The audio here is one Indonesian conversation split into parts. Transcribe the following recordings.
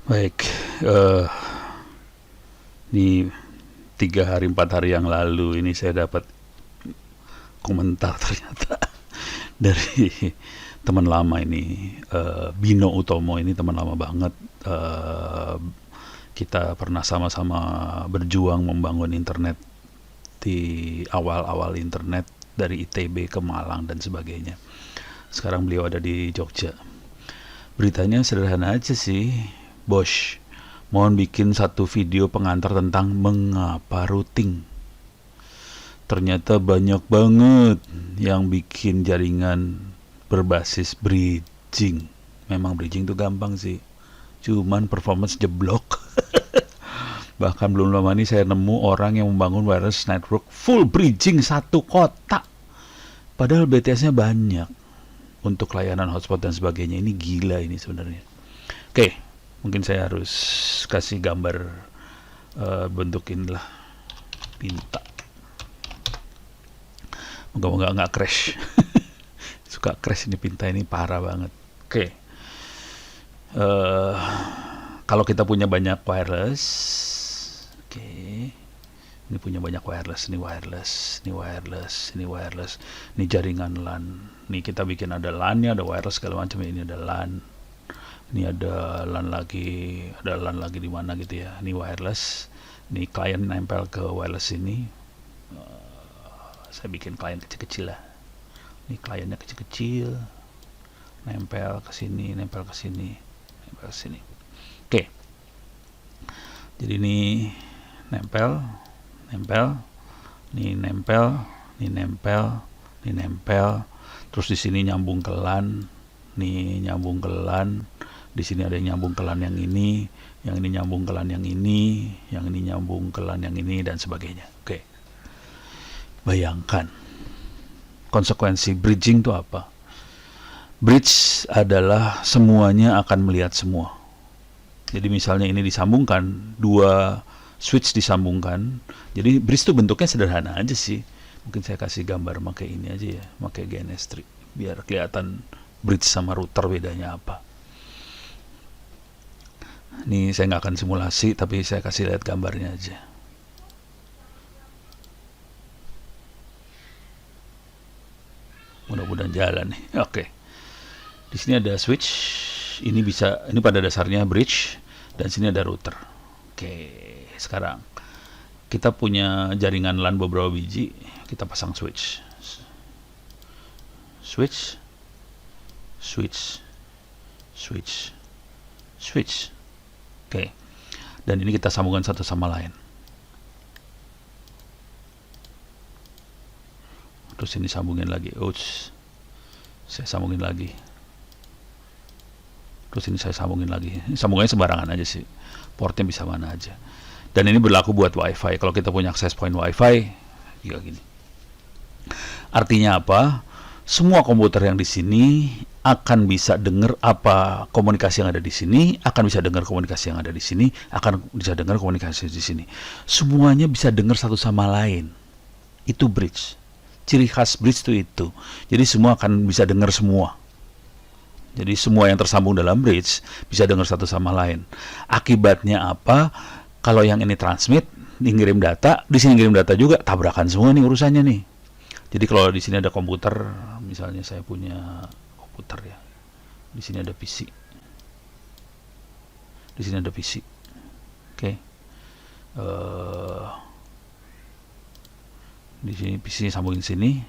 Baik, ini 3 hari 4 hari yang lalu ini saya dapat komentar ternyata dari teman lama ini, Bino Utomo. Ini teman lama banget. Kita pernah sama-sama berjuang membangun internet di awal-awal internet dari ITB ke Malang dan sebagainya. Sekarang beliau ada di Jogja. Beritanya sederhana aja sih, Bosch. Mohon bikin satu video pengantar tentang mengapa routing. Ternyata banyak banget yang bikin jaringan berbasis bridging. Memang bridging itu gampang sih, cuman performance jeblok. Bahkan belum lama ini saya nemu orang yang membangun wireless network full bridging satu kota. Padahal BTS-nya banyak untuk layanan hotspot dan sebagainya. Ini gila ini sebenarnya. Oke, mungkin saya harus kasih gambar bentukin lah pinta. Moga-moga nggak crash. Suka crash ini pinta ini, parah banget. Oke. Kalau kita punya banyak wireless, oke. Ini punya banyak wireless, ini wireless, ini wireless, ini wireless, ini jaringan LAN. Nih kita bikin ada LAN-nya, ada wireless segala macam. Ini ada LAN, ini ada LAN lagi di mana gitu ya. Ini wireless, ini klien nempel ke wireless ini. Saya bikin klien kecil-kecil lah. Ini kliennya kecil-kecil, nempel ke sini, nempel ke sini, nempel ke sini. Oke. Jadi ini nempel, nempel, ini nempel, ini nempel, ini nempel. Terus di sini nyambung ke LAN, nih nyambung ke LAN. Di sini ada yang nyambung ke LAN yang ini nyambung ke LAN yang ini nyambung ke LAN yang ini dan sebagainya. Oke. Bayangkan konsekuensi bridging itu apa? Bridge adalah semuanya akan melihat semua. Jadi misalnya ini disambungkan, dua switch disambungkan. Jadi bridge itu bentuknya sederhana aja sih. Mungkin saya kasih gambar pakai ini aja ya, pakai GNS3 biar kelihatan bridge sama router bedanya apa. Ini saya nggak akan simulasi, tapi saya kasih lihat gambarnya aja. Mudah-mudahan jalan nih. Oke. Di sini ada switch. Ini pada dasarnya bridge, dan sini ada router. Oke, sekarang kita punya jaringan LAN beberapa biji, kita pasang switch. Switch. Switch. Switch. Switch. Oke. Dan ini kita sambungkan satu sama lain. Terus ini sambungin lagi. Saya sambungin lagi. Terus ini saya sambungin lagi. Ini sambungannya sembarangan aja sih. Portnya bisa mana aja. Dan ini berlaku buat WiFi. Kalau kita punya access point WiFi, ya gini. Artinya apa? Semua komputer yang di sini akan bisa dengar apa komunikasi yang ada di sini, akan bisa dengar komunikasi yang ada di sini, akan bisa dengar komunikasi di sini. Semuanya bisa dengar satu sama lain. Itu bridge. Ciri khas bridge itu. Jadi semua akan bisa dengar semua. Jadi semua yang tersambung dalam bridge bisa dengar satu sama lain. Akibatnya apa? Kalau yang ini transmit, ngirim data, di sini ngirim data juga, tabrakan semua nih urusannya nih. Jadi kalau di sini ada komputer, misalnya saya punya komputer ya. Di sini ada PC. Di sini ada PC. Oke. Di sini PC sambungin sini.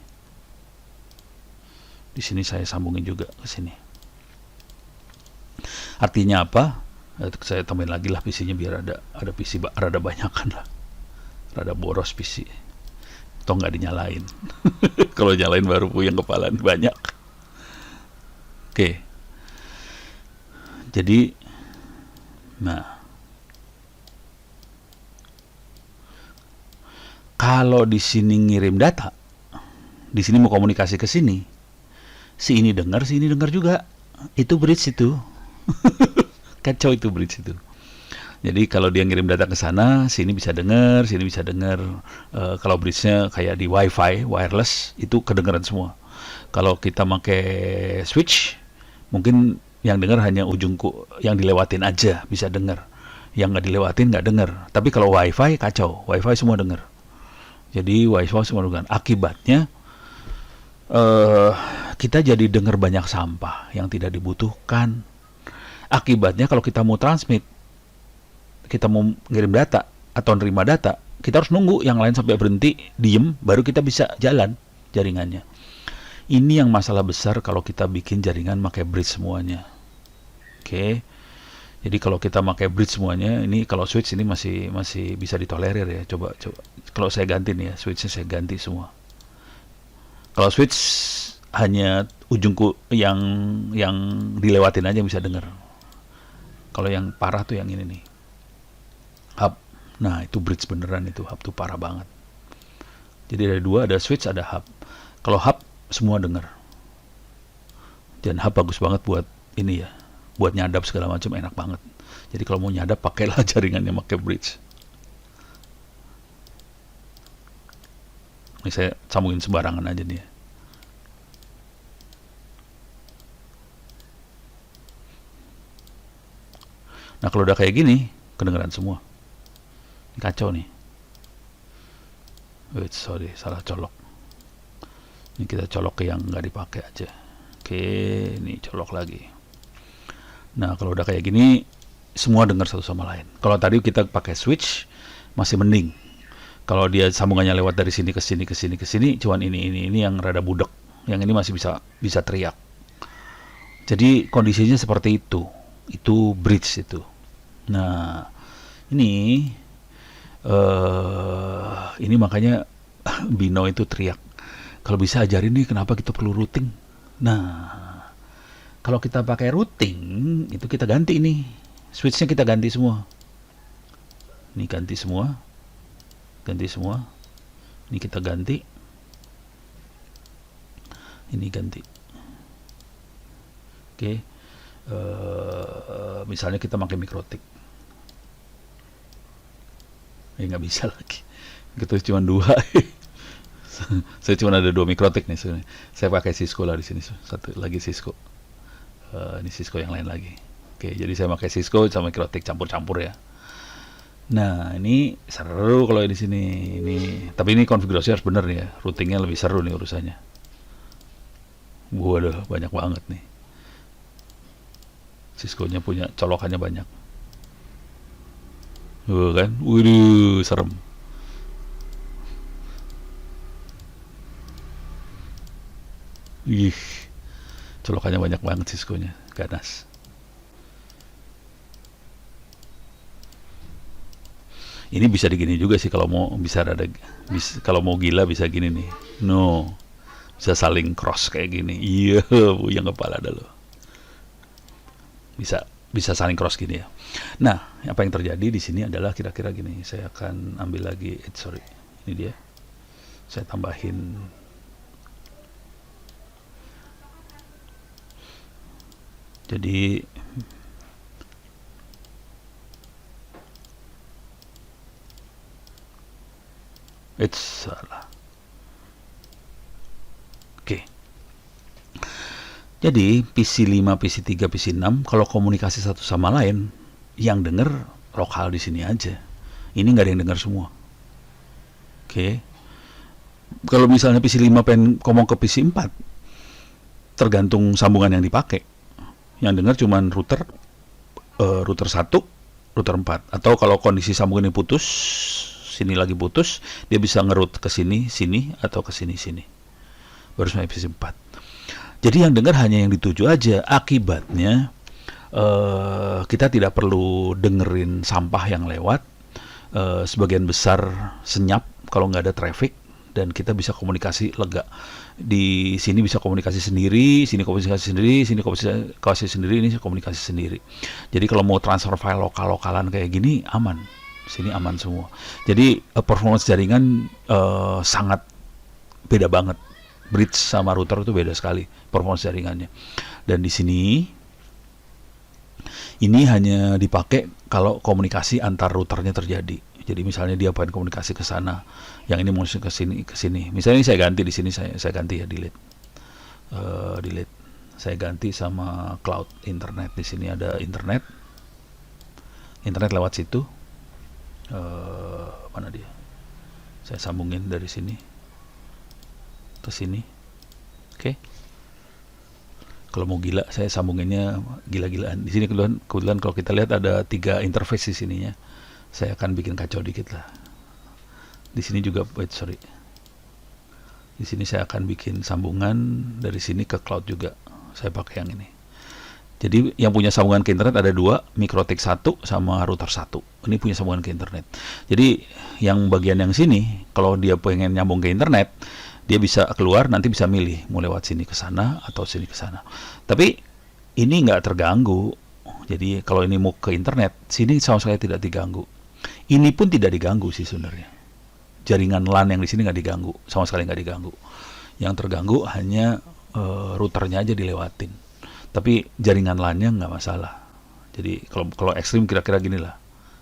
Di sini saya sambungin juga ke sini. Artinya apa? Saya tambahin lagi lah PC-nya biar ada PC rada banyakan lah. Rada boros PC. Atau nggak dinyalain. Kalau nyalain baru puyeng kepala banyak. Oke. Jadi kalau di sini ngirim data, di sini mau komunikasi ke sini, si ini dengar juga. Itu bridge itu. Kacau itu bridge itu. Jadi kalau dia ngirim data ke sana, sini bisa dengar, sini bisa dengar. Kalau bridge-nya kayak di WiFi, wireless, itu kedengaran semua. Kalau kita pakai switch, mungkin Yang dengar hanya ujungku, yang dilewatin aja bisa dengar. Yang nggak dilewatin nggak dengar. Tapi kalau wifi kacau, wifi semua dengar. Jadi wifi semua dengar. Akibatnya eh kita jadi dengar banyak sampah yang tidak dibutuhkan. Akibatnya kalau kita mau transmit, kita mau ngirim data atau nerima data, kita harus nunggu yang lain sampai berhenti, diem, baru kita bisa jalan jaringannya. Ini yang masalah besar kalau kita bikin jaringan pakai bridge semuanya. Oke. Jadi kalau kita pakai bridge semuanya, ini kalau switch ini masih bisa ditolerir ya. Coba. Kalau saya ganti nih ya, switchnya saya ganti semua. Kalau switch hanya ujungku yang dilewatin aja bisa dengar. Kalau yang parah tuh yang ini nih. Hub. Nah, itu bridge beneran itu. Hub tuh parah banget. Jadi ada dua, ada switch, ada hub. Kalau hub semua dengar. Dan hub bagus banget buat ini ya. Buat nyadap segala macam enak banget. Jadi kalau mau nyadap pakailah jaringannya pakai bridge. Ini saya sambungin sembarangan aja nih ya. Nah kalau udah kayak gini, kedengeran semua. Ini kacau nih. Wait, sorry, salah colok. Ini kita colok ke yang nggak dipakai aja. Oke, ini colok lagi. Nah kalau udah kayak gini, semua dengar satu sama lain. Kalau tadi kita pakai switch, masih mending. Kalau dia sambungannya lewat dari sini ke sini ke sini ke sini, cuman ini yang rada budek. Yang ini masih bisa teriak. Jadi kondisinya seperti itu. Itu bridge itu. Nah, ini makanya Bino itu teriak. Kalau bisa ajarin nih kenapa kita perlu routing. Nah, kalau kita pakai routing itu kita ganti nih. Switchnya kita ganti semua. Ini ganti semua. Ganti semua. Ini kita ganti. Ini ganti. Oke. Misalnya kita pakai mikrotik, nggak bisa lagi, gitu cuma dua. Saya cuma ada 2 mikrotik nih sebenarnya. Saya pakai Cisco lah di sini, satu lagi Cisco. Ini Cisco yang lain lagi. Oke, jadi saya pakai Cisco sama mikrotik campur-campur ya. Nah ini seru kalau di sini. Tapi ini konfigurasi harus bener nih ya. Routingnya lebih seru nih urusannya. Waduh, banyak banget nih. Cisco-nya punya colokannya banyak. Kan? Waduh, serem. Ih, colokannya banyak banget Cisco-nya. Ganas. Ini bisa digini juga sih kalau mau kalau mau gila bisa gini nih. No. Bisa saling cross kayak gini. Iya, yang kepala dah lo. Bisa saling cross gini ya. Nah, apa yang terjadi di sini adalah kira-kira gini. Saya akan ambil lagi, ini dia. Saya tambahin. Jadi salah. Oke. Jadi PC 5, PC 3, PC 6 kalau komunikasi satu sama lain, yang denger lokal di sini aja. Ini nggak ada yang dengar semua. Oke. Kalau misalnya PC 5 pengen ngomong ke PC 4, tergantung sambungan yang dipakai. Yang dengar cuman router 1, router 4. Atau kalau kondisi sambungannya putus, sini lagi putus, dia bisa ngerut ke sini, atau ke sini. Baru sampai PC 4. Jadi yang dengar hanya yang dituju aja. Akibatnya kita tidak perlu dengerin sampah yang lewat. Sebagian besar senyap kalau nggak ada traffic, dan kita bisa komunikasi lega. Di sini bisa komunikasi sendiri, sini komunikasi sendiri, sini komunikasi sendiri, ini komunikasi sendiri. Jadi kalau mau transfer file lokal-lokalan kayak gini aman. Sini aman semua. Jadi performance jaringan sangat beda banget. Bridge sama router itu beda sekali performance jaringannya. Dan di sini ini hanya dipakai kalau komunikasi antar routernya terjadi. Jadi misalnya dia pengen komunikasi ke sana, yang ini mau ke sini. Misalnya ini saya ganti di sini, saya ganti ya, delete. saya ganti sama cloud internet. Di sini ada internet lewat situ. Mana dia? Saya sambungin dari sini ke sini. Oke. Kalau mau gila, saya sambunginnya gila-gilaan. Di sini kebetulan kalau kita lihat ada 3 interface di sininya. Saya akan bikin kacau dikit lah. Di sini juga, di sini saya akan bikin sambungan dari sini ke cloud juga. Saya pakai yang ini. Jadi yang punya sambungan ke internet ada 2, MikroTik 1 sama router 1. Ini punya sambungan ke internet. Jadi yang bagian yang sini, kalau dia pengen nyambung ke internet, dia bisa keluar, nanti bisa milih mau lewat sini ke sana atau sini ke sana. Tapi ini nggak terganggu. Jadi kalau ini mau ke internet, sini sama sekali tidak diganggu. Ini pun tidak diganggu sih sebenarnya. Jaringan LAN yang di sini nggak diganggu, sama sekali nggak diganggu. Yang terganggu hanya routernya aja dilewatin. Tapi jaringan LAN-nya nggak masalah. Jadi kalau ekstrim kira-kira gini lah.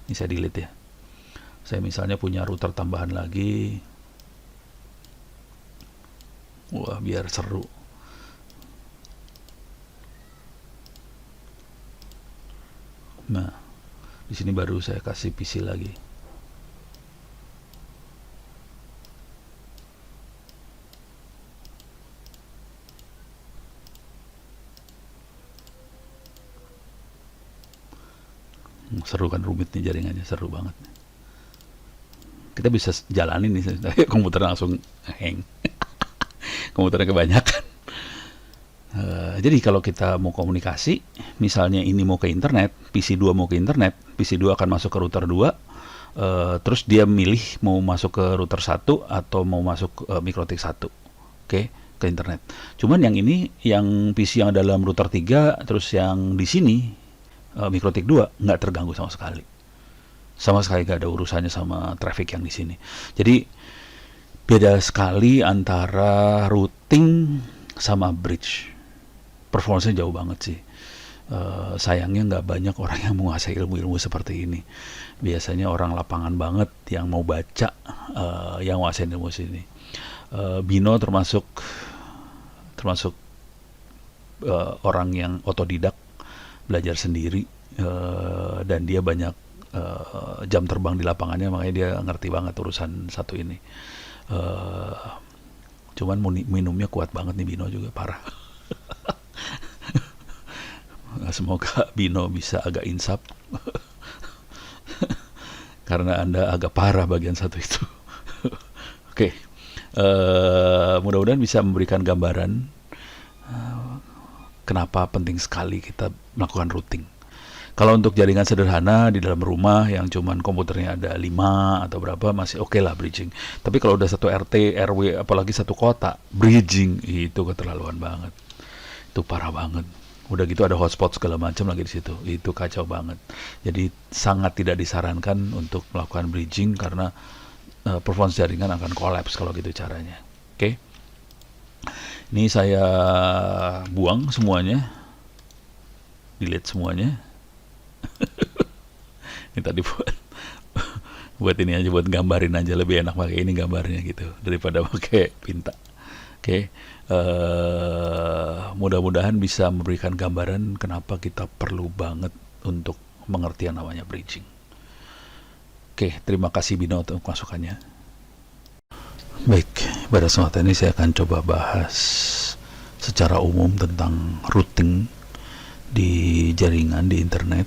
Ini saya delete ya. Saya misalnya punya router tambahan lagi. Wah, biar seru. Nah, di sini baru saya kasih PC lagi. Seru kan, rumit nih jaringannya, seru banget. Kita bisa jalanin nih, komputer langsung hang. Komputernya kebanyakan. Jadi kalau kita mau komunikasi, misalnya ini mau ke internet, PC 2 mau ke internet, PC 2 akan masuk ke router 2, terus dia milih mau masuk ke router 1 atau mau masuk MikroTik 1. Oke, ke internet. Cuman yang ini, yang PC yang dalam router 3, terus yang di sini MikroTik 2 nggak terganggu sama sekali. Sama sekali nggak ada urusannya sama traffic yang di sini. Jadi beda sekali antara routing sama bridge. Performanya jauh banget sih. Sayangnya nggak banyak orang yang menguasai ilmu-ilmu seperti ini. Biasanya orang lapangan banget yang mau baca, yang menguasai ilmu sini. Bino termasuk orang yang otodidak, belajar sendiri, dan dia banyak jam terbang di lapangannya, makanya dia ngerti banget urusan satu ini. Cuman minumnya kuat banget nih Bino juga, parah. Semoga Bino bisa agak insaf karena Anda agak parah bagian satu itu. Oke. Mudah-mudahan bisa memberikan gambaran kenapa penting sekali kita melakukan routing. Kalau untuk jaringan sederhana di dalam rumah yang cuman komputernya ada 5 atau berapa, masih oke lah bridging. Tapi kalau udah satu RT, RW, apalagi satu kota, bridging itu keterlaluan banget. Itu parah banget. Udah gitu ada hotspot segala macam lagi di situ. Itu kacau banget. Jadi sangat tidak disarankan untuk melakukan bridging karena performance jaringan akan kolaps kalau gitu caranya. Oke. Ini saya buang semuanya. Delete semuanya. Ini tadi buat ini aja, buat gambarin aja, lebih enak pakai ini gambarnya gitu daripada pakai pinta. Oke. Mudah-mudahan bisa memberikan gambaran kenapa kita perlu banget untuk mengerti yang namanya bridging. Oke, terima kasih Bino untuk masukannya. Baik, pada kesempatan ini saya akan coba bahas secara umum tentang routing di jaringan di internet.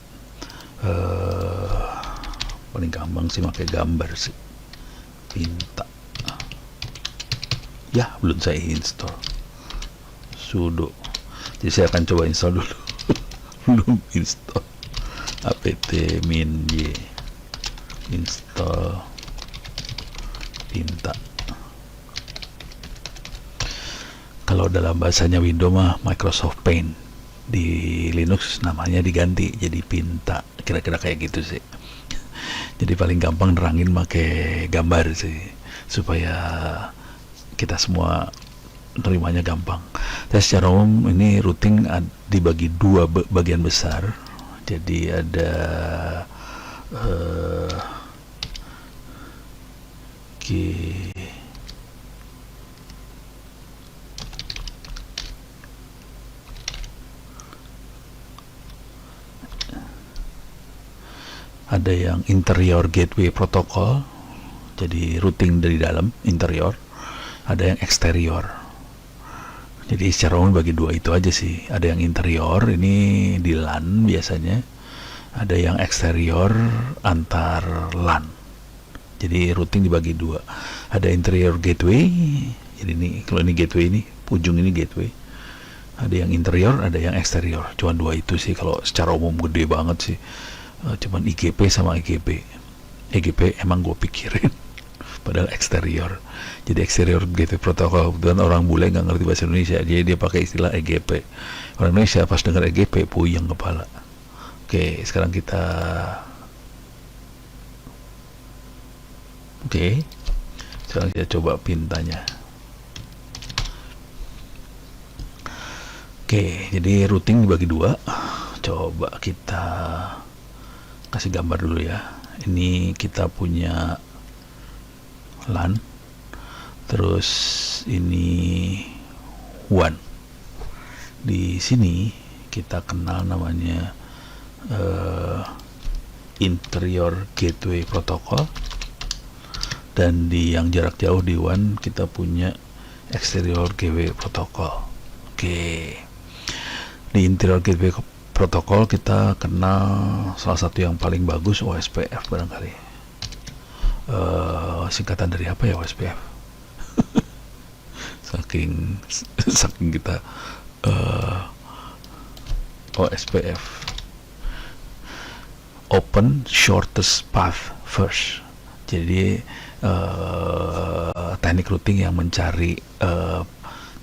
Paling gampang sih pakai gambar sih, pinta. Ya, belum saya install sudo, jadi saya akan coba install dulu. Belum install apt min y install pinta. Kalau dalam bahasanya Windows mah Microsoft Paint, di Linux namanya diganti jadi pinta, kira-kira kayak gitu sih. Jadi paling gampang nerangin pakai gambar sih, supaya kita semua nerimanya gampang. Tapi secara umum ini routing dibagi 2 bagian besar. Jadi ada ada yang interior gateway protocol, jadi routing dari dalam interior, ada yang eksterior. Jadi secara umum bagi dua itu aja sih. Ada yang interior, ini di LAN biasanya. Ada yang eksterior antar LAN. Jadi routing dibagi dua. Ada interior gateway. Jadi ini kalau ini gateway, ini ujung ini gateway. Ada yang interior, ada yang eksterior. Cuma dua itu sih kalau secara umum, gede banget sih. Cuman IGP sama EGP. EGP emang gue pikirin. Padahal eksterior. Jadi exterior gateway protocol. Kebetulan orang bule nggak ngerti bahasa Indonesia, jadi dia pakai istilah EGP. Orang Indonesia pas dengar EGP puyeng kepala. Oke, sekarang kita sekarang kita coba pintanya. Jadi routing dibagi dua. Coba kita kasih gambar dulu ya. Ini kita punya LAN, terus ini WAN. Di sini kita kenal namanya interior gateway protocol, dan di yang jarak jauh di WAN kita punya exterior gateway protocol. Di interior gateway protocol kita kenal salah satu yang paling bagus OSPF barangkali. Singkatan dari apa ya OSPF? saking kita OSPF, Open Shortest Path First. Jadi teknik routing yang mencari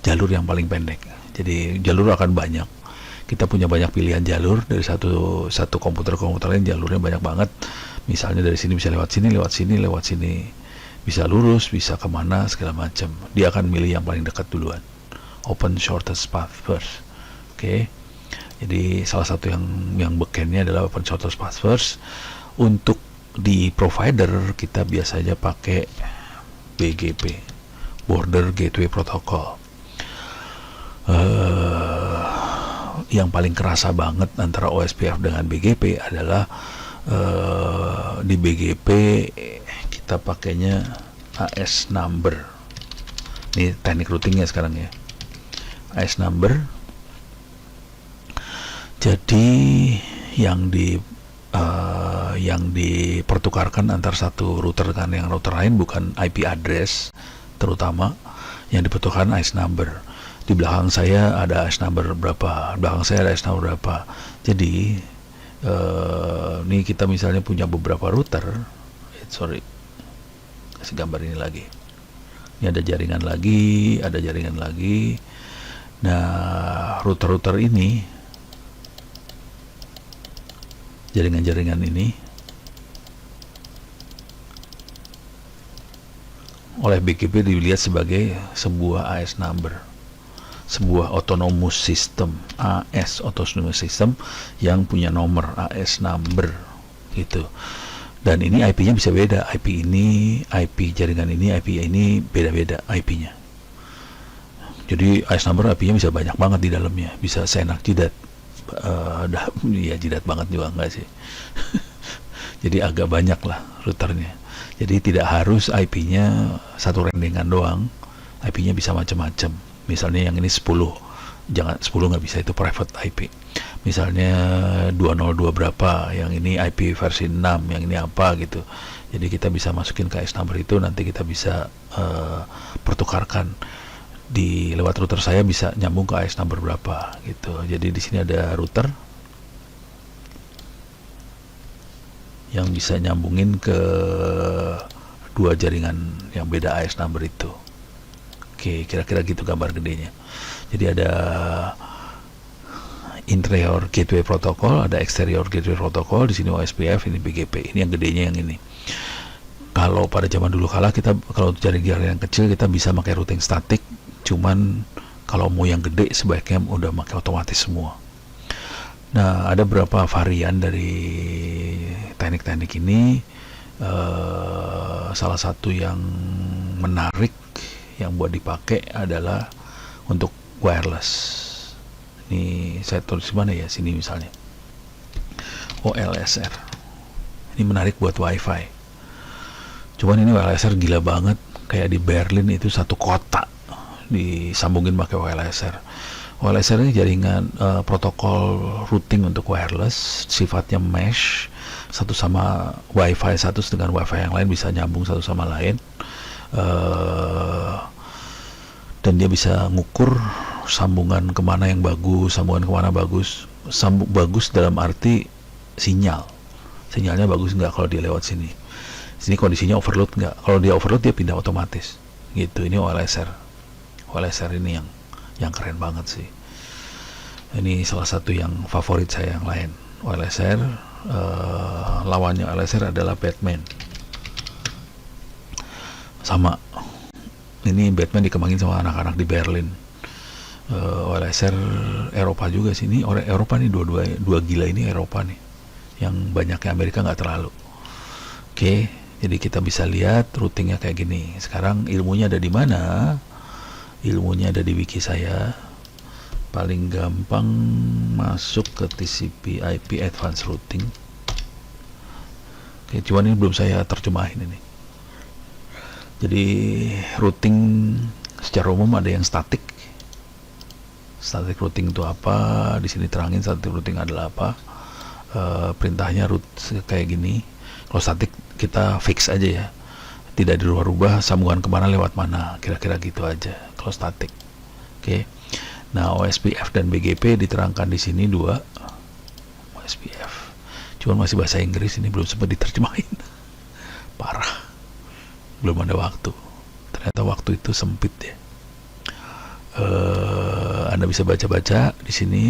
jalur yang paling pendek. Jadi jalur akan banyak. Kita punya banyak pilihan jalur dari satu komputer ke komputer lain, jalurnya banyak banget. Misalnya dari sini bisa lewat sini, bisa lurus, bisa kemana segala macam. Dia akan milih yang paling dekat duluan. Open shortest path first. Jadi salah satu yang bekennya adalah open shortest path first. Untuk di provider kita biasanya pakai BGP, Border Gateway Protocol. Yang paling kerasa banget antara OSPF dengan BGP adalah di BGP kita pakainya AS number. Ini teknik routingnya sekarang ya, AS number. Jadi yang dipertukarkan antar satu router dengan yang router lain bukan IP address, terutama yang dipertukarkan AS number. Di belakang saya ada AS number berapa, belakang saya ada AS number berapa. Jadi ini kita misalnya punya beberapa router. Kasih gambar ini lagi. Ini ada jaringan lagi, ada jaringan lagi. Nah, router-router ini, jaringan-jaringan ini oleh BGP dilihat sebagai sebuah AS number, sebuah autonomous system, AS autonomous system yang punya nomor AS number gitu. Dan ini IP-nya bisa beda. IP ini, IP jaringan ini, IP ini beda-beda IP-nya. Jadi AS number IP-nya bisa banyak banget di dalamnya, bisa seenak jidat. Ya jidat banget juga enggak sih. Jadi agak banyak lah routernya. Jadi tidak harus IP-nya satu rendengan doang. IP-nya bisa macam-macam. Misalnya yang ini 10, jangan 10 nggak bisa, itu private IP. Misalnya 202 berapa, yang ini IP versi 6, yang ini apa gitu. Jadi kita bisa masukin ke AS number itu, nanti kita bisa pertukarkan. Di lewat router saya bisa nyambung ke AS number berapa gitu. Jadi di sini ada router yang bisa nyambungin ke dua jaringan yang beda AS number itu. Kira-kira gitu gambar gedenya. Jadi ada interior gateway protocol, ada exterior gateway protocol, di sini OSPF, ini BGP. Ini yang gedenya yang ini. Kalau pada zaman dulu kala kita kalau jaringan yang kecil kita bisa pakai routing statik, cuman kalau mau yang gede sebaiknya udah pakai otomatis semua. Nah, ada beberapa varian dari teknik-teknik ini. Salah satu yang menarik yang buat dipakai adalah untuk wireless. Ini saya tulis di mana ya? Sini misalnya. OLSR. Ini menarik buat wifi. Cuman ini WLSR gila banget, kayak di Berlin itu satu kota disambungin pakai WLSR. WLSR ini jaringan protokol routing untuk wireless, sifatnya mesh, satu sama wifi satu dengan wifi yang lain bisa nyambung satu sama lain. Dan dia bisa ngukur sambungan kemana yang bagus, sambungan kemana bagus. Bagus dalam arti sinyalnya bagus nggak kalau dia lewat sini. Sini kondisinya overload nggak. Kalau dia overload dia pindah otomatis. Gitu. Ini WLSR ini yang keren banget sih. Ini salah satu yang favorit saya yang lain. WLSR lawannya WLSR adalah Batman. Sama. Ini Batman dikembangin sama anak-anak di Berlin. WLSR Eropa juga sih. Ini orang Eropa nih, dua gila ini Eropa nih. Yang banyaknya Amerika nggak terlalu. Oke. Jadi kita bisa lihat routingnya kayak gini. Sekarang ilmunya ada di mana? Ilmunya ada di wiki saya. Paling gampang masuk ke TCP IP Advanced Routing. Oke, cuman ini belum saya terjemahin ini. Jadi routing secara umum ada yang static. Static routing itu apa? Di sini terangin static routing adalah apa. Perintahnya root kayak gini. Kalau static kita fix aja ya, tidak dirubah-rubah sambungan kemana lewat mana, kira-kira gitu aja kalau static. Oke. Nah, OSPF dan BGP diterangkan di sini dua. OSPF cuman masih bahasa Inggris, ini belum sempat diterjemahin. Parah, belum ada waktu. Ternyata waktu itu sempit ya. Anda bisa baca-baca di sini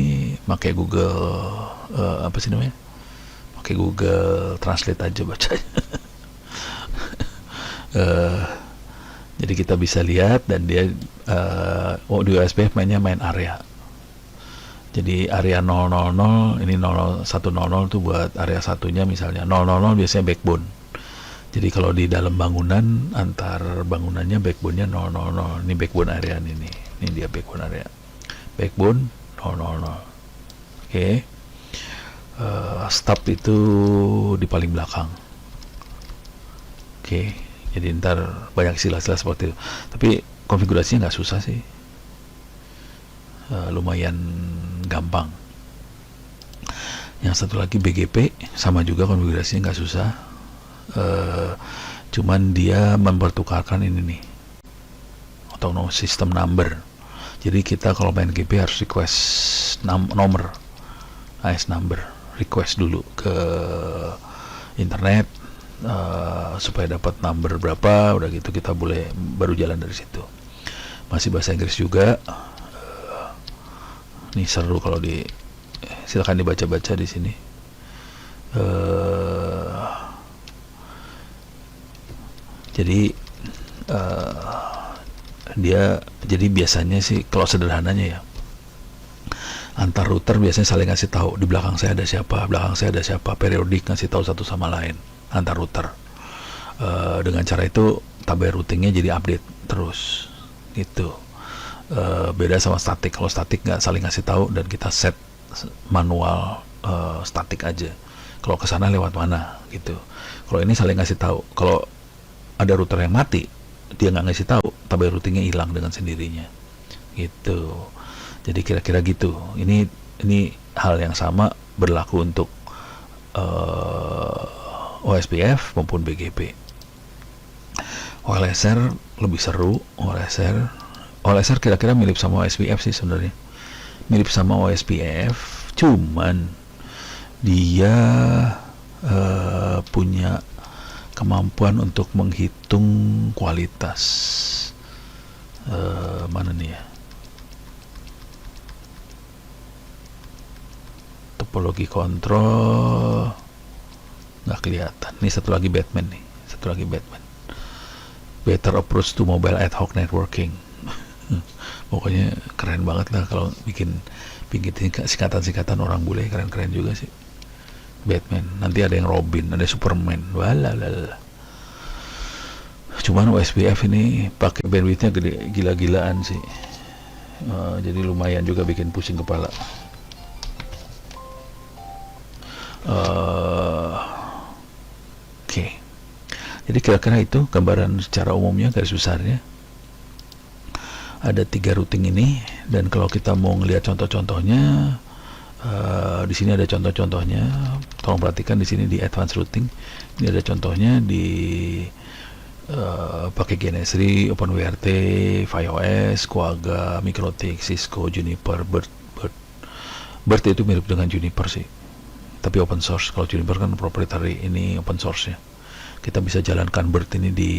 pakai Google apa sih namanya? Pakai Google Translate aja bacanya. Jadi kita bisa lihat, dan dia di USB main area. Jadi area 000 ini 100 tuh buat area satunya, misalnya 000 biasanya backbone. Jadi kalau di dalam bangunan, antar bangunannya backbone-nya 000. Ini backbone area ini dia backbone area. Backbone 000. Oke. Stop itu di paling belakang. Oke, jadi ntar banyak istilah-istilah seperti itu. Tapi konfigurasinya nggak susah sih, lumayan gampang. Yang satu lagi BGP, sama juga konfigurasinya nggak susah. Cuman dia mempertukarkan ini nih, autonomous system number. Jadi kita kalau main GP harus request nomor, AS number, request dulu ke internet supaya dapat number berapa, udah gitu kita boleh baru jalan dari situ. Masih bahasa Inggris juga. Ini seru kalau silakan dibaca-baca di sini. Jadi jadi biasanya sih kalau sederhananya ya, antar router biasanya saling ngasih tahu di belakang saya ada siapa, periodik ngasih tahu satu sama lain antar router. Dengan cara itu tabel routingnya jadi update terus gitu. Beda sama statik. Kalau statik nggak saling ngasih tahu dan kita set manual statik aja. Kalau kesana lewat mana gitu. Kalau ini saling ngasih tahu. Kalau ada router yang mati, dia nggak ngasih tahu, tabel routingnya hilang dengan sendirinya gitu. Jadi kira-kira gitu. Ini hal yang sama berlaku untuk OSPF maupun BGP. OLSR lebih seru. OLSR kira-kira mirip sama OSPF sih sebenarnya. Mirip sama OSPF, cuman dia punya kemampuan untuk menghitung kualitas. Mana nih ya? Topologi kontrol nggak kelihatan. Ini satu lagi Batman. Better approach to mobile ad hoc networking. Pokoknya keren banget lah kalau bikin singkatan-singkatan orang bule, keren-keren juga sih. Batman, nanti ada yang Robin, ada Superman, walalala. Cuman OSPF ini pakai bandwidthnya gede, gila-gilaan sih. Jadi lumayan juga bikin pusing kepala. Jadi kira-kira itu gambaran secara umumnya, garis besarnya. Ada 3 routing ini, dan kalau kita mau ngelihat contoh-contohnya, di sini ada contoh-contohnya. Tolong perhatikan di sini di advanced routing. Ini ada contohnya di pakai GNS3, OpenWRT, FiOS, Quagga, MikroTik, Cisco, Juniper, Bird. Bird itu mirip dengan Juniper sih, tapi open source. Kalau Juniper kan proprietary, ini open source-nya. Kita bisa jalankan Bird ini di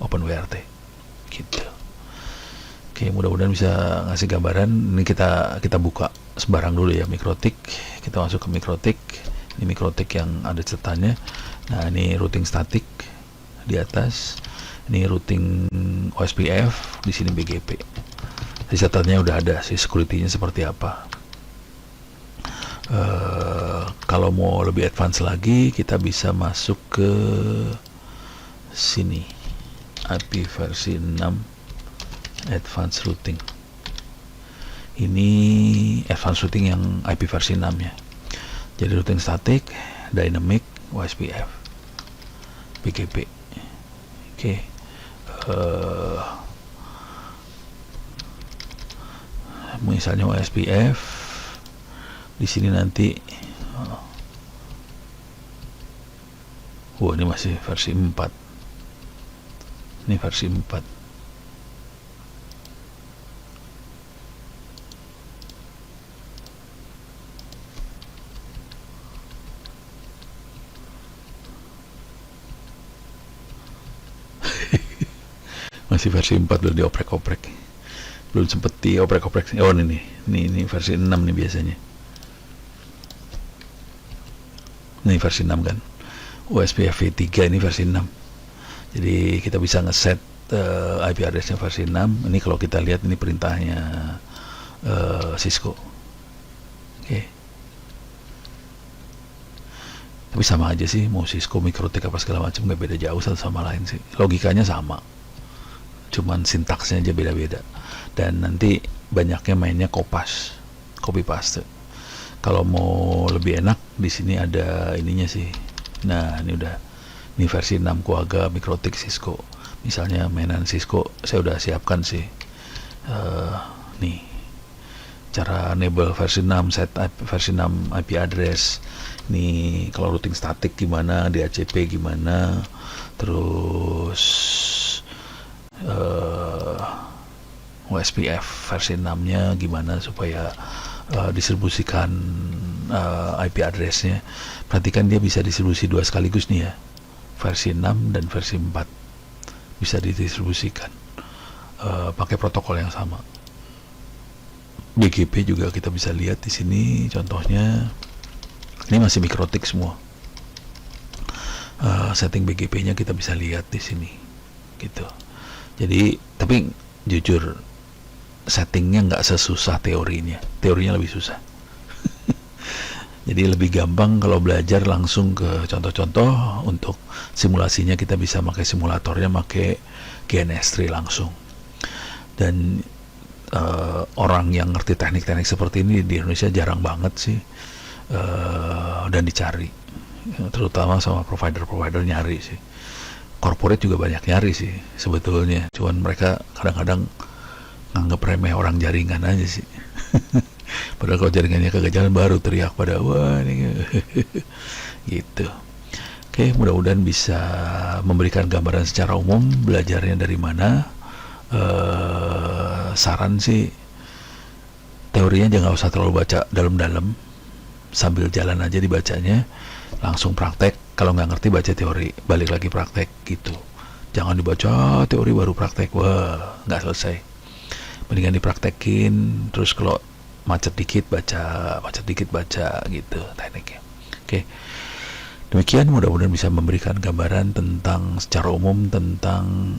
OpenWRT gitu. Oke, mudah-mudahan bisa ngasih gambaran. Ini kita buka sembarang dulu ya, MikroTik. Kita masuk ke MikroTik. Ini MikroTik yang ada catatannya. Nah, ini routing static di atas. Ini routing OSPF, di sini BGP. Di catatannya udah ada sih security-nya seperti apa. Kalau mau lebih advance lagi, kita bisa masuk ke sini, IP versi 6 advanced routing. Ini advanced routing yang IP versi 6 ya. Jadi routing static, dynamic, OSPF, BGP. Oke. Misalnya OSPF, di sini nanti ini masih versi 4. Ini versi 4. Masih versi 4, belum dioprek-oprek. Belum sempet dioprek-oprek. Oh, ini versi 6 nih biasanya. Ini versi 6 kan. OSPF v3 ini versi 6. Jadi kita bisa ngeset IP address-nya versi 6. Ini kalau kita lihat, ini perintahnya Cisco. Oke. Tapi sama aja sih, mau Cisco, MikroTik apa segala macam, nggak beda jauh satu sama lain sih. Logikanya sama, cuman sintaksnya aja beda-beda. Dan nanti banyaknya mainnya copy paste. Kalau mau lebih enak, di sini ada ininya sih. Nah, ini versi 6 Quagga, MikroTik, Cisco. Misalnya mainan Cisco, saya udah siapkan sih. Nih, cara enable versi 6, set versi 6 IP address. Nih, kalau routing static gimana, DHCP gimana, terus OSPF versi 6-nya gimana supaya distribusikan IP address-nya. Perhatikan dia bisa distribusi 2 sekaligus nih ya, versi 6 dan versi 4 bisa didistribusikan pakai protokol yang sama. BGP juga kita bisa lihat di sini contohnya. Ini masih MikroTik semua. Setting BGP-nya kita bisa lihat di sini gitu. Jadi, tapi jujur settingnya nggak sesusah teorinya lebih susah. Jadi lebih gampang kalau belajar langsung ke contoh-contoh. Untuk simulasinya kita bisa pakai simulatornya, pakai GNS3 langsung. Dan orang yang ngerti teknik-teknik seperti ini di Indonesia jarang banget sih, dan dicari, terutama sama provider nyari sih. Corporate juga banyak nyari sih sebetulnya, cuman mereka kadang-kadang nganggap remeh orang jaringan aja sih. Padahal kalau jaringannya kagak jalan baru teriak pada wah ini gitu. Oke, mudah-mudahan bisa memberikan gambaran secara umum belajarnya dari mana. Saran sih, teorinya jangan usah terlalu baca dalam-dalam, sambil jalan aja dibacanya, langsung praktek. Kalau nggak ngerti baca teori, balik lagi praktek gitu. Jangan dibaca teori baru praktek, wah nggak selesai. Mendingan dipraktekin, terus kalau macet dikit baca gitu tekniknya. Oke, demikian, mudah-mudahan bisa memberikan gambaran tentang secara umum tentang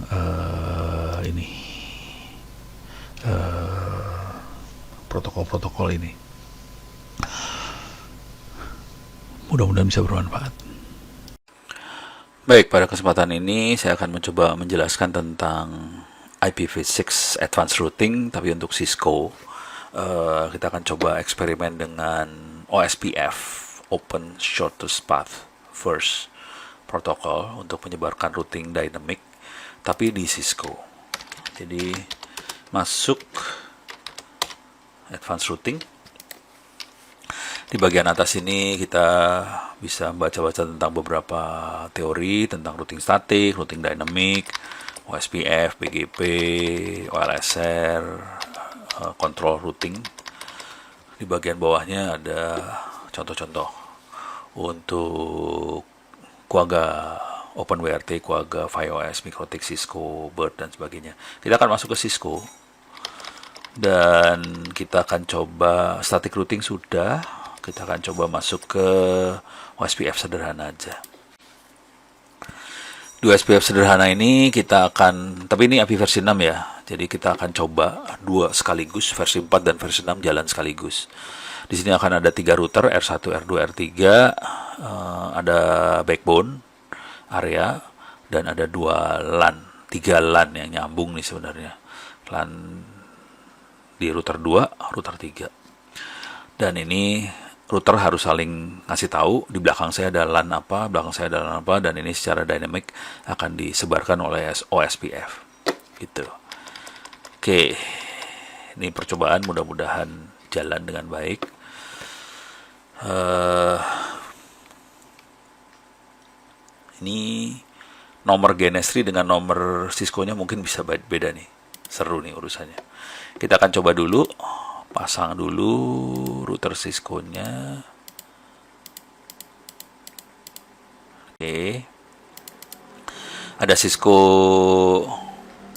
protokol-protokol ini. Mudah-mudahan bisa bermanfaat. Baik, pada kesempatan ini saya akan mencoba menjelaskan tentang IPv6 Advanced Routing, tapi untuk Cisco. Kita akan coba eksperimen dengan OSPF, Open Shortest Path first. protokol untuk menyebarkan routing dynamic, tapi di Cisco. Jadi masuk advanced routing. Di bagian atas ini kita bisa baca-baca tentang beberapa teori tentang routing statik, routing dynamic, OSPF, BGP, OLSR, control routing. Di bagian bawahnya ada contoh-contoh untuk Quagga, OpenWRT, Quagga, FiOS, MikroTik, Cisco, Bird, dan sebagainya. Kita akan masuk ke Cisco dan kita akan coba static routing sudah. Kita akan coba masuk ke OSPF sederhana aja. Di OSPF sederhana ini kita akan, tapi ini API versi 6 ya, jadi kita akan coba dua sekaligus, versi 4 dan versi 6 jalan sekaligus. Di sini akan ada 3 router, R1, R2, R3, ada backbone area, dan ada 2 LAN, 3 LAN yang nyambung nih sebenarnya. LAN di router 2, router 3. Dan ini router harus saling ngasih tahu, di belakang saya ada LAN apa, belakang saya ada LAN apa, dan ini secara dynamic akan disebarkan oleh OSPF. Gitu. Oke, ini percobaan, mudah-mudahan jalan dengan baik. Ini nomor GNS3 dengan nomor Cisco-nya mungkin bisa beda nih. Seru nih urusannya. Kita akan coba dulu. Pasang dulu router Cisco-nya. Oke. Ada Cisco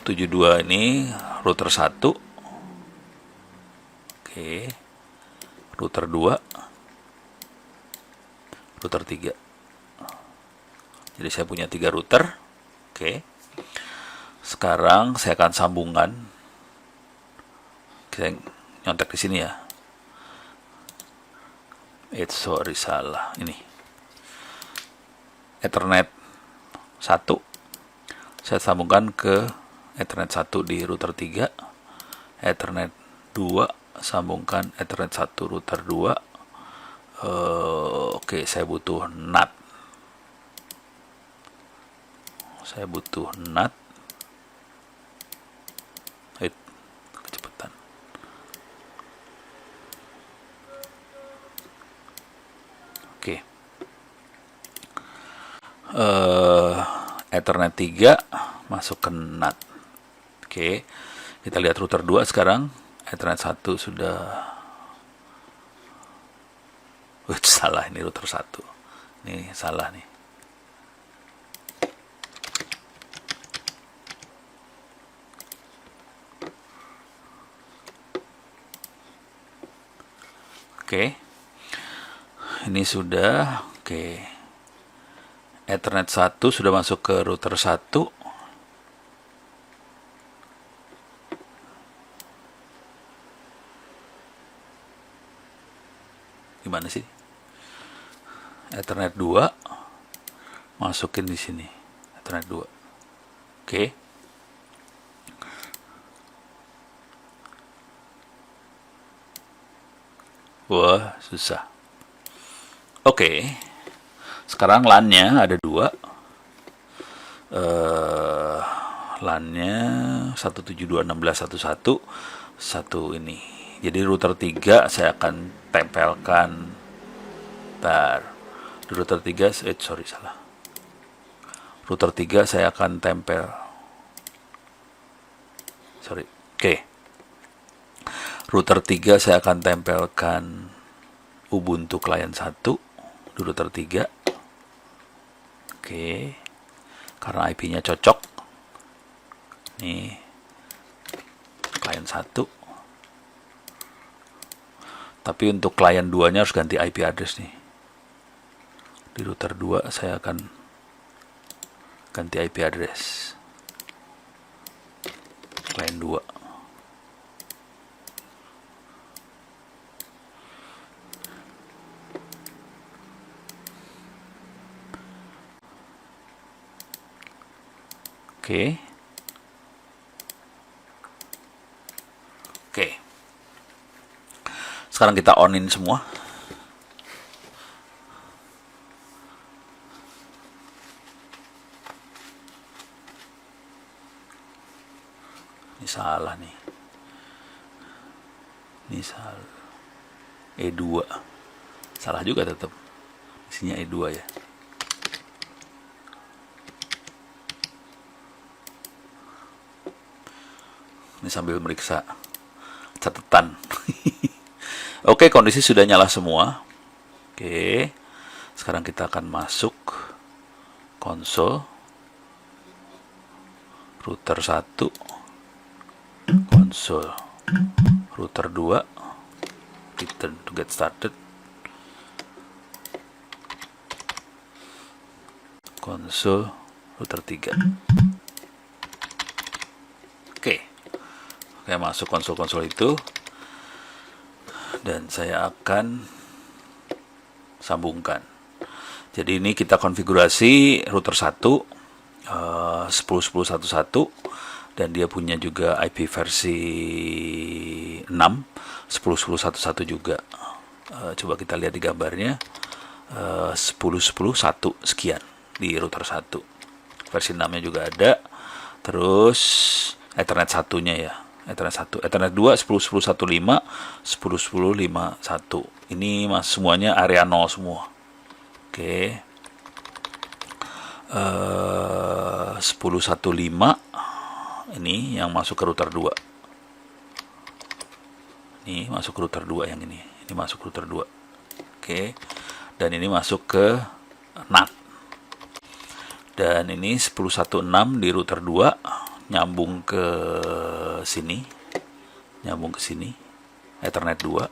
72 ini router 1. Oke. Router 2. Router 3. Jadi saya punya 3 router. Oke. Sekarang saya akan sambungkan. Saya nyontek di sini ya. Sorry, salah. Ini Ethernet 1. Saya sambungkan ke Ethernet 1 di router 3. Ethernet 2 sambungkan Ethernet 1 router 2. Oke, saya butuh NAT. Kecepatan. Oke. Ethernet 3 masuk ke NAT. Oke. Kita lihat router 2 sekarang. Ethernet 1 sudah salah, ini router 1. Ini salah nih. Oke. Ini sudah. Oke. Ethernet 1 sudah masuk ke router 1. Gimana sih? Ethernet 2 masukin di sini. Ethernet 2. Oke. Wah, susah. Oke. Sekarang LAN-nya ada 2. LAN-nya 172.16.11 satu ini. Jadi router 3 saya akan tempelkan. Di router 3 salah. Router 3 saya akan tempel. Oke. Router 3 saya akan tempelkan Ubuntu client 1 di router 3. Oke. Karena IP-nya cocok. Nih. Client 1. Tapi untuk client 2-nya harus ganti IP address nih. Di router 2 saya akan ganti IP address. Client 2. Oke. Sekarang kita on-in semua. Ini salah nih. Ini salah. E2. Salah juga tetap. Isinya E2 ya. Ini sambil meriksa catatan. Oke, kondisi sudah nyala semua. Oke. Sekarang kita akan masuk konsol. Router 1. Konsol. Router 2. Return to get started. Konsol router 3. Oke. Saya masuk konsol-konsol itu dan saya akan sambungkan. Jadi ini kita konfigurasi router 1 10.10.11 dan dia punya juga IP versi 6 10.10.11 juga. Coba kita lihat di gambarnya 10.10.1 sekian di router 1. Versi 6 nya juga ada. Terus Ethernet 1-nya ya. Ethernet 1, Ethernet 2 10.10.15 10.10.51. Ini semuanya area 0 semua. Oke. 10.1.5 ini yang masuk ke router 2. Ini masuk ke router 2 yang ini. Ini masuk ke router 2. Oke. Dan ini masuk ke NAT. Dan ini 10.1.6 di router 2 nyambung ke sini. Nyambung ke sini. Ethernet 2.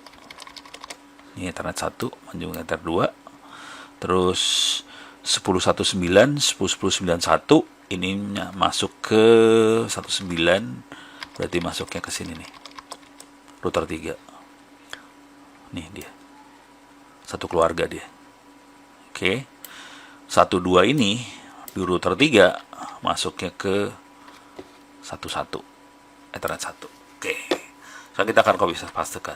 Ini Ethernet 1 nyambung Ethernet 2. Terus 10.1.9 10.10.91 ini masuk ke 19, berarti masuknya ke sini nih. Router 3. Nih dia. Satu keluarga dia. Oke. 12 ini di router 3 masuknya ke 11 Ethernet 1. Oke. Sekarang kita akan pastekan.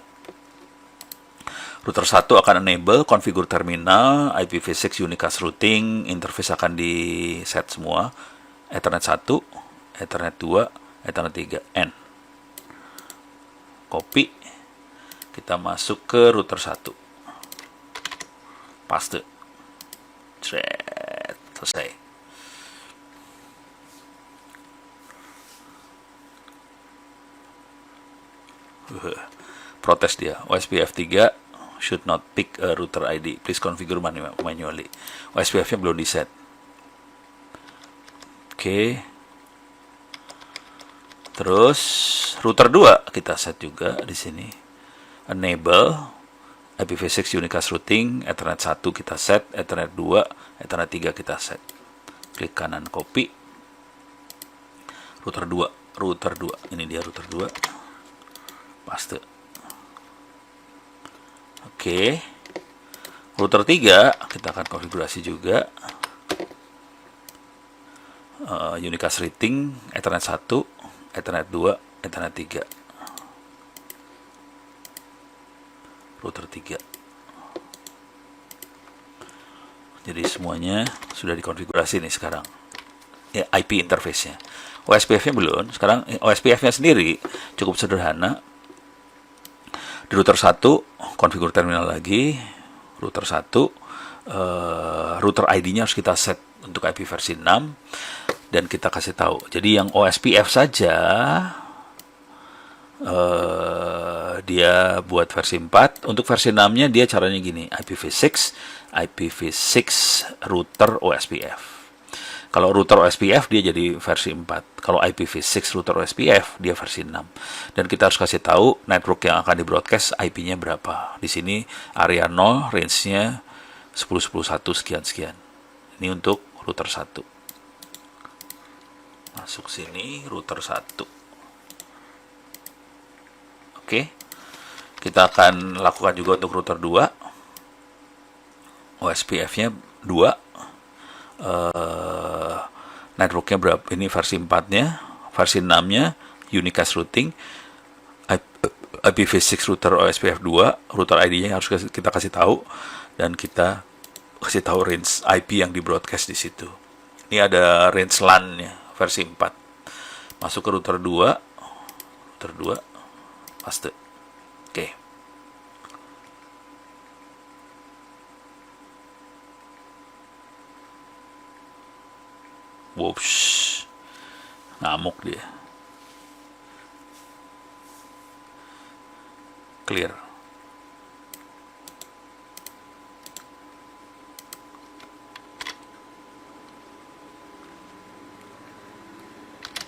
Router 1 akan enable configure terminal, IPv6 unicast routing, interface akan di set semua. Ethernet 1, Ethernet 2, Ethernet 3, N. Copy. Kita masuk ke router 1. Paste. Selesai. Protes dia. OSPF 3 should not pick a router ID. Please configure manually. OSPF-nya belum di set. Oke. Terus router 2 kita set juga di sini. Enable IPv6 unicast routing, Ethernet 1 kita set, Ethernet 2, Ethernet 3 kita set. Klik kanan copy. Router 2. Ini dia router 2. Paste. Oke. Router 3 kita akan konfigurasi juga. Unicast routing, Ethernet 1, Ethernet 2, Ethernet 3. Router 3. Jadi semuanya sudah dikonfigurasi nih sekarang. Ya, IP interface-nya. OSPF-nya belum. Sekarang OSPF-nya sendiri cukup sederhana. Di router 1 konfigur terminal lagi. Router 1 router ID-nya harus kita set untuk IP versi 6 dan kita kasih tahu. Jadi yang OSPF saja dia buat versi 4. Untuk versi 6-nya dia caranya gini, IPv6 router OSPF. Kalau router OSPF dia jadi versi 4. Kalau IPv6 router OSPF dia versi 6. Dan kita harus kasih tahu network yang akan di broadcast IP-nya berapa. Di sini area 0 range-nya 10.10.1 sekian-sekian. Ini untuk router 1. Masuk sini router 1. Oke. Kita akan lakukan juga untuk router 2. OSPF-nya 2. Networknya berapa? Ini versi 4-nya, versi 6-nya unicast routing, IPv6 router OSPF 2, router ID-nya harus kita kasih tahu dan kita kasih tahu range IP yang di broadcast di situ. Ini ada range LAN-nya versi 4. Masuk ke router 2. router 2, paste. Oke. Whoops, ngamuk dia. Clear.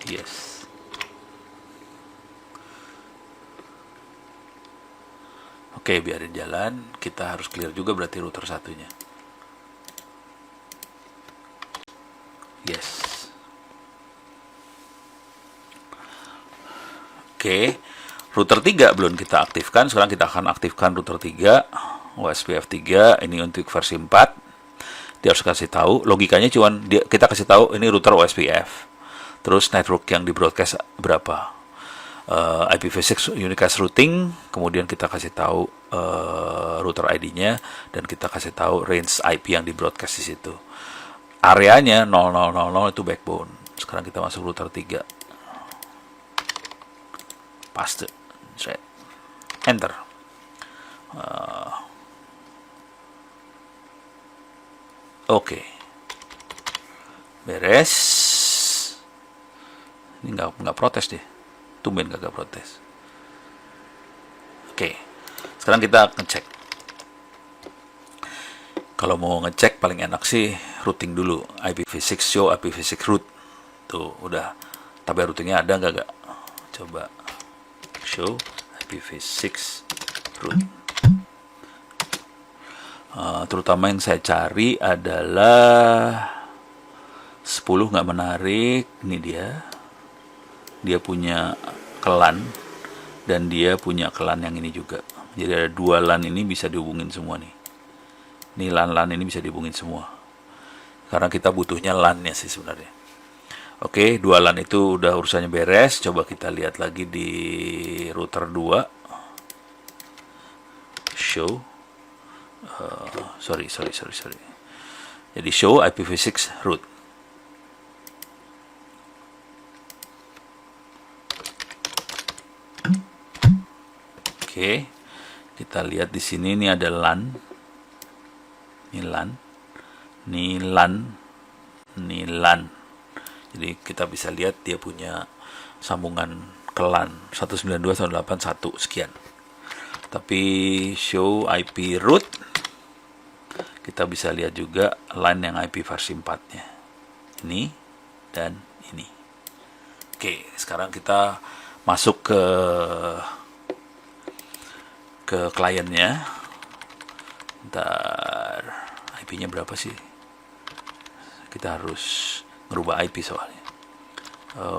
Yes. Oke, biarin jalan. Kita harus clear juga berarti router satunya. Yes. Oke, router 3 belum kita aktifkan. Sekarang kita akan aktifkan router 3, OSPF 3. Ini untuk versi 4. Dia harus kasih tahu. Logikanya cuman kita kasih tahu ini router OSPF. Terus network yang di broadcast berapa. IPv6 unicast routing. Kemudian kita kasih tahu router ID-nya. Dan kita kasih tahu range IP yang di broadcast di situ. Areanya 0000 itu backbone. Sekarang kita masuk router 3. Paste. Enter. Oke. Beres. Ini nggak protes deh. Tumben kagak protes. Oke. Sekarang kita ngecek. Kalau mau ngecek paling enak sih routing dulu. IPv6 show IPv6 root. Tuh udah. Tabel routingnya ada nggak? Coba show IPv6 root. Terutama yang saya cari adalah 10 nggak menarik. Ini dia punya kelan dan dia punya kelan yang ini juga. Jadi ada 2 LAN ini bisa dihubungin semua nih. Ini LAN ini bisa dihubungin semua. Karena kita butuhnya LAN-nya sih sebenarnya. Oke, 2 LAN itu udah urusannya beres. Coba kita lihat lagi di router 2. Show. Sorry. Jadi show IPv6 root. Oke, kita lihat di sini ini ada LAN. Ini LAN. Jadi kita bisa lihat dia punya sambungan ke LAN 192.168.1 sekian. Tapi show IP root kita bisa lihat juga LAN yang IP versi 4-nya. Ini dan ini. Oke, sekarang kita masuk ke kliennya. Ntar IP-nya berapa sih? Kita harus ngerubah IP soalnya.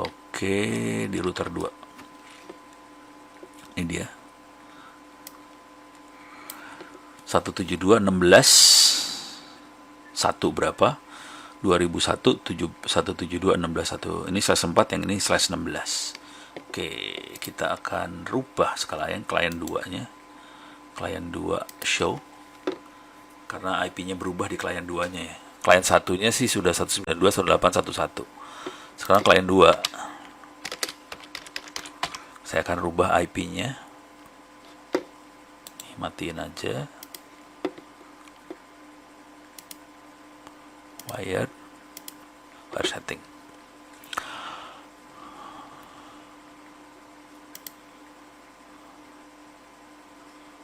Oke, di router 2. Ini dia. 172.16.1 berapa? 2001 172.16.1. Ini /4, yang ini /16. Oke, kita akan rubah sekalian klien 2-nya. Klien 2 show. Karena IP-nya berubah di klien 2-nya ya. Klien 1-nya sih sudah 192.168.1.1. Sekarang klien 2. Saya akan rubah IP-nya. Matiin aja. Wire setting.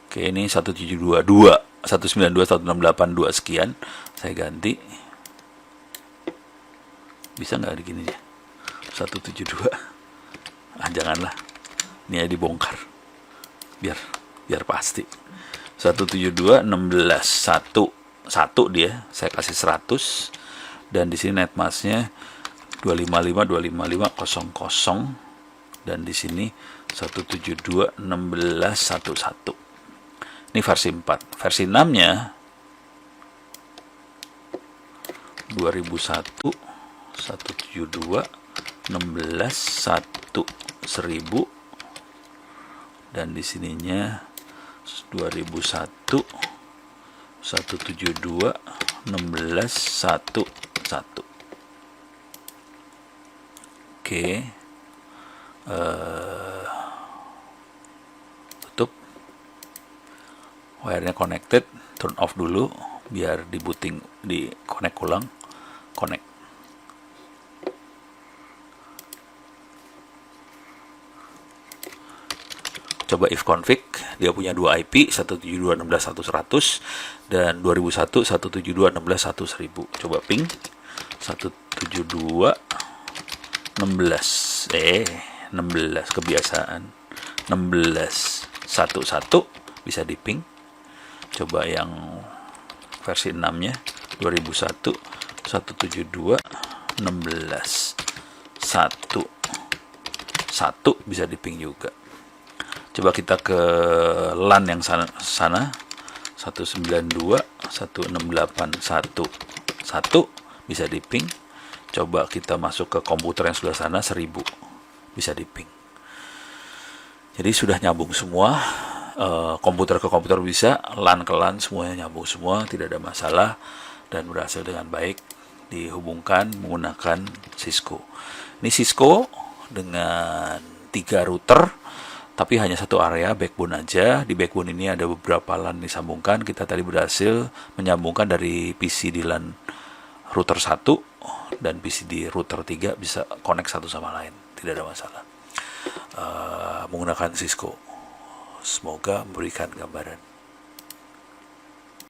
Oke, ini 192.168.2 sekian. Saya ganti. Bisa nggak begini ya? 172. Janganlah. Ini ya dibongkar. Biar pasti. 172.16.1 dia. Saya kasih 100. Dan di sini netmasknya 255.255.00. Dan di sini 172.16.1.1. Ini versi 4. Versi 6-nya 2001 172.16.1.1000. Dan di sininya 2001 172.16.1.1. Oke. wirenya connected, turn off dulu biar di booting, di connect ulang, connect. Coba if config, dia punya 2 IP, 172.16.100 dan 2001 172.16.1000. Coba ping 172.16 16 kebiasaan 16.11 bisa di ping. Coba yang versi 6 nya 2001 172.16.1 bisa di ping juga. Coba kita ke LAN yang sana 192.168.1.1 bisa di ping. Coba kita masuk ke komputer yang sebelah sana 1000 bisa di ping. Jadi sudah nyambung semua, komputer ke komputer bisa, LAN ke LAN semuanya nyambung semua, tidak ada masalah dan berhasil dengan baik dihubungkan menggunakan Cisco. Ini Cisco dengan 3 router tapi hanya satu area backbone aja. Di backbone ini ada beberapa LAN disambungkan. Kita tadi berhasil menyambungkan dari PC di LAN router 1 dan PC di router 3 bisa connect satu sama lain, tidak ada masalah, menggunakan Cisco. Semoga memberikan gambaran.